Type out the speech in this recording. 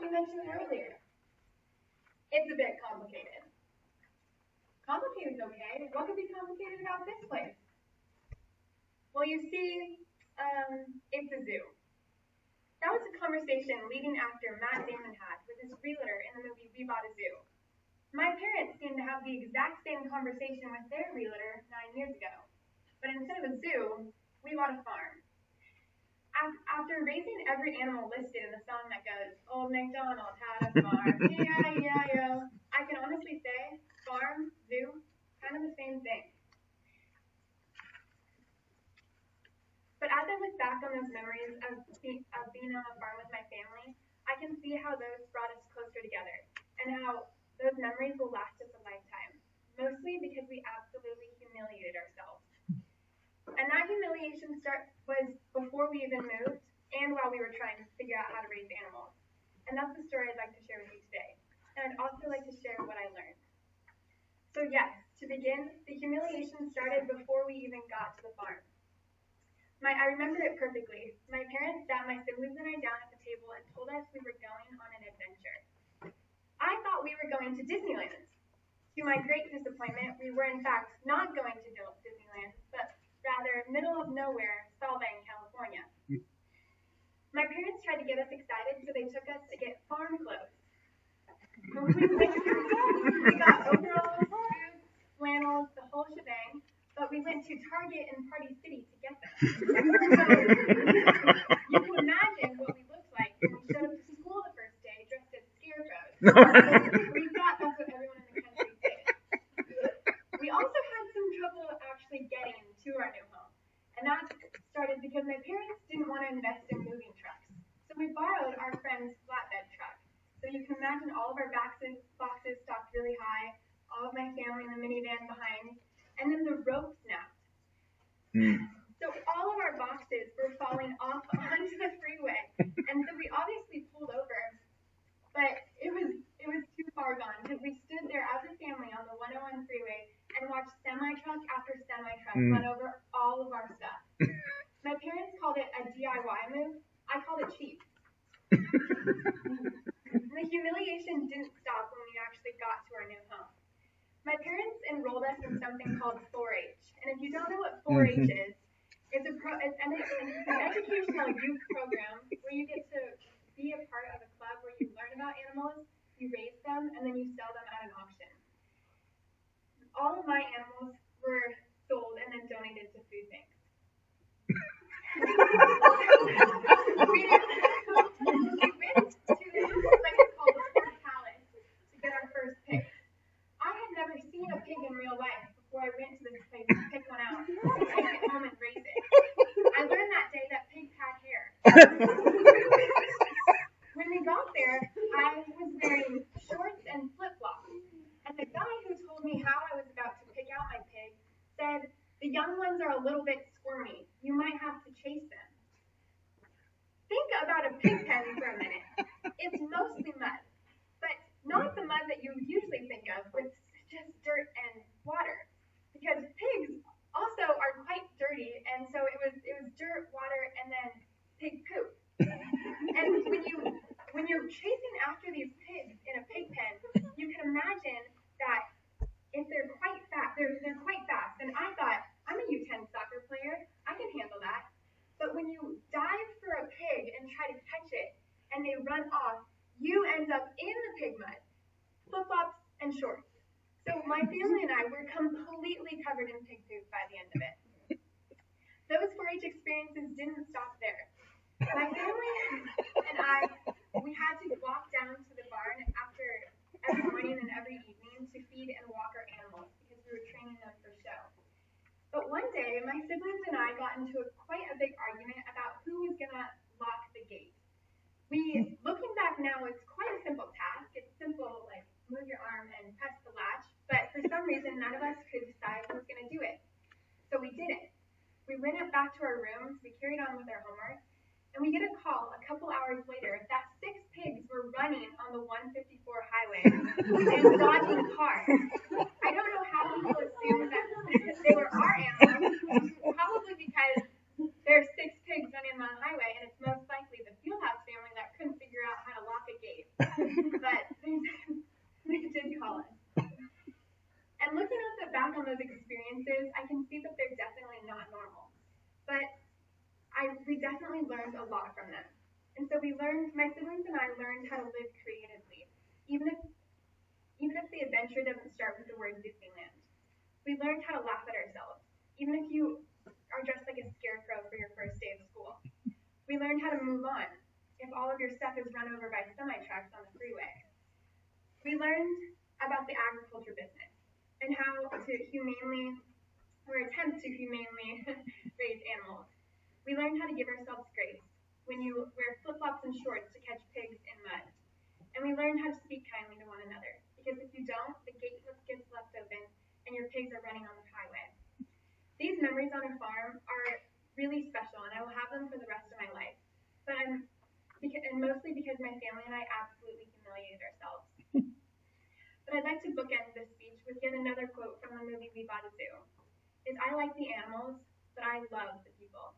we mentioned earlier. It's a bit complicated. Complicated is okay. What could be complicated about this place? Well, you see, it's a zoo. That was a conversation leading after Matt Damon had with his realtor in the movie We Bought a Zoo. My parents seemed to have the exact same conversation with their realtor 9 years ago. But instead of a zoo, we bought a farm. After raising every animal listed in the song that goes, Old MacDonald had a farm, E-I-E-I-O, I can honestly say, farm, zoo, kind of the same thing. But as I look back on those memories of being on a farm with my family, I can see how those brought us closer together, and how those memories will last us a lifetime, mostly because we absolutely humiliated ourselves. And that humiliation was before we even moved, and while we were trying to figure out how to raise animals. And that's the story I'd like to share with you today. And I'd also like to share what I learned. So yes, to begin, the humiliation started before we even got to the farm. I remember it perfectly. My parents sat my siblings and I down at the table and told us we were going on an adventure. I thought we were going to Disneyland. To my great disappointment, we were in fact not going to Disneyland, but rather middle of nowhere, Solvang, California. My parents tried to get us excited, so they took us to get farm clothes. When we went to we got overalls, boots, flannels, the whole shebang, but we went to Target in Party City to get them. So you can imagine what we looked like when we showed up to school the first day dressed as scarecrows. We thought that's what everyone in the country did. We also had some trouble actually getting to our new home. And that started because my parents didn't want to invest in moving trucks. So we borrowed our friend's flatbed truck. So you can imagine all of our boxes stocked really high, all of my family in the minivan behind, and then the rope snapped. So all of our boxes were falling off onto the freeway. And so we obviously pulled over, but it was too far gone because we stood there as a family on the 101 freeway and watched semi-truck after semi-truck run over all of our stuff. My parents called it a DIY move. I called it cheap. The humiliation didn't stop when we actually got to our new home. My parents enrolled us in something called 4-H. And if you don't know what 4-H is, it's an educational youth program where you get to be a part of a club where you learn about animals, you raise them, and then you sell them at an auction. All of my animals were sold and then donated to food banks. We went to a place called the Pork Palace to get our first pig. I had never seen a pig in real life before I went to this place to pick one out and take it home and raise it. I learned that day that pigs had hair. When we got there, I was wearing shorts and flip-flops. And the guy who told me how I was about to pick out my pig said, the young ones are a little bit squirmy. You might have to chase them. Think about a pig pen for a minute. It's mostly mud, but not the mud that you usually think of with just dirt and water. Because pigs also are quite dirty, and so it was dirt, water, and then pig poop. And when you're chasing after these pigs in a pig pen, you can imagine that if they're quite fast, they're quite fast. And I thought, I'm a U10 soccer player, I can handle that. But when you dive for a pig and try to catch it, and they run off, you end up in the pig mud, flip-flops and shorts. So my family and I were completely covered in pig poop by the end of it. Those 4-H experiences didn't stop there. My family and I, we had to walk down to the barn after every morning and every evening to feed and walk our animals because we were training them for show. But one day, my siblings and I got into quite a big argument about who was going to lock the gate. Looking back now, it's quite a simple task. It's simple, like move your arm and press the latch. But for some reason, none of us could decide who was going to do it. So we did it. We went back to our rooms, we carried on with our homework, and we get a call a couple hours later that 6 pigs were running on the 154 highway and dodging cars. I don't know how people assumed that they were our animals, probably because there are 6 pigs running on the highway, and it's most likely the Fieldhouse family that couldn't figure out how to lock a gate. learned a lot from them. And so my siblings and I learned how to live creatively, even if the adventure doesn't start with the word Disneyland. We learned how to laugh at ourselves, even if you are dressed like a scarecrow for your first day of school. We learned how to move on if all of your stuff is run over by semi-trucks on the freeway. We learned about the agriculture business and how to humanely, or attempt to humanely, raise animals. We learned how to give ourselves grace when you wear flip-flops and shorts to catch pigs in mud. And we learned how to speak kindly to one another, because if you don't, the gate gets left open and your pigs are running on the highway. These memories on a farm are really special, and I will have them for the rest of my life. And mostly because my family and I absolutely humiliated ourselves. But I'd like to bookend this speech with yet another quote from the movie We Bought a Zoo. Is I like the animals, but I love the people.